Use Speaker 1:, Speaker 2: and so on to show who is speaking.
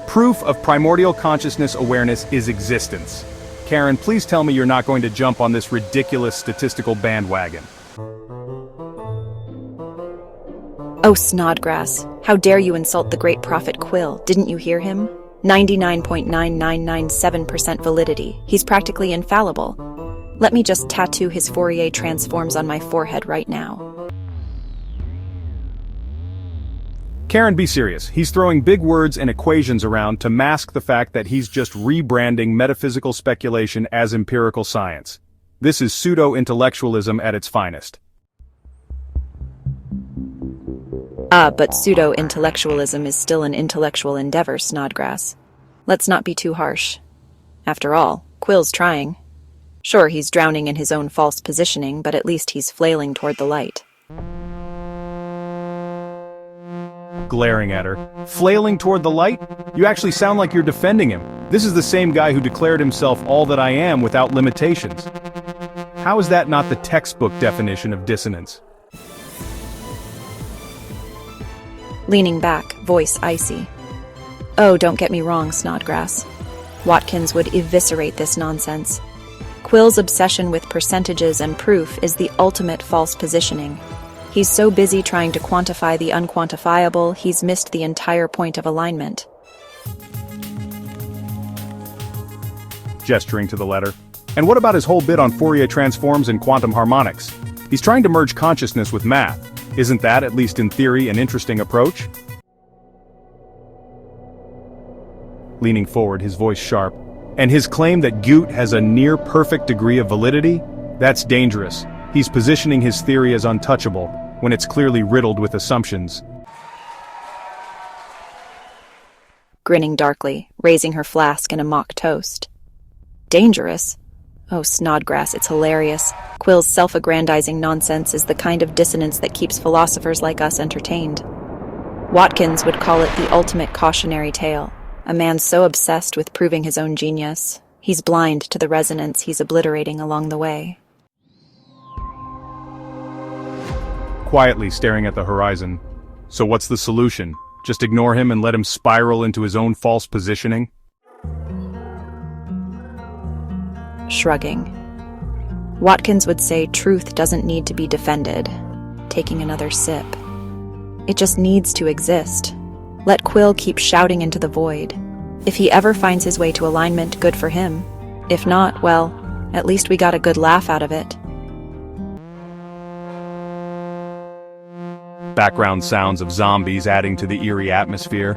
Speaker 1: proof of primordial consciousness awareness is existence. Karen, please tell me you're not going to jump on this ridiculous statistical bandwagon.
Speaker 2: Oh, Snodgrass, how dare you insult the great prophet Quill? Didn't you hear him? 99.9997% validity. He's practically infallible. Let me just tattoo his Fourier transforms on my forehead right now.
Speaker 1: Karen, be serious. He's throwing big words and equations around to mask the fact that he's just rebranding metaphysical speculation as empirical science. This is pseudo-intellectualism at its finest.
Speaker 2: But pseudo-intellectualism is still an intellectual endeavor, Snodgrass. Let's not be too harsh. After all, Quill's trying. Sure, he's drowning in his own false positioning, but at least he's flailing toward the light.
Speaker 1: Glaring at her. Flailing toward the light? You actually sound like you're defending him. This is the same guy who declared himself all that I am without limitations. How is that not the textbook definition of dissonance?
Speaker 2: Leaning back, voice icy. Oh, don't get me wrong, Snodgrass. Watkins would eviscerate this nonsense. Quill's obsession with percentages and proof is the ultimate false positioning. He's so busy trying to quantify the unquantifiable, he's missed the entire point of alignment.
Speaker 1: Gesturing to the letter. And what about his whole bit on Fourier transforms and quantum harmonics? He's trying to merge consciousness with math. Isn't that, at least in theory, an interesting approach? Leaning forward, his voice sharp. And his claim that GUTE has a near-perfect degree of validity? That's dangerous. He's positioning his theory as untouchable, when it's clearly riddled with assumptions.
Speaker 2: Grinning darkly, raising her flask in a mock toast. Dangerous? Oh, Snodgrass, it's hilarious. Quill's self-aggrandizing nonsense is the kind of dissonance that keeps philosophers like us entertained. Watkins would call it the ultimate cautionary tale. A man so obsessed with proving his own genius, he's blind to the resonance he's obliterating along the way.
Speaker 1: Quietly staring at the horizon. So what's the solution? Just ignore him and let him spiral into his own false positioning?
Speaker 2: Shrugging. Watkins would say truth doesn't need to be defended. Taking another sip. It just needs to exist. Let Quill keep shouting into the void. If he ever finds his way to alignment, good for him. If not, well, at least we got a good laugh out of it.
Speaker 1: Background sounds of zombies adding to the eerie atmosphere.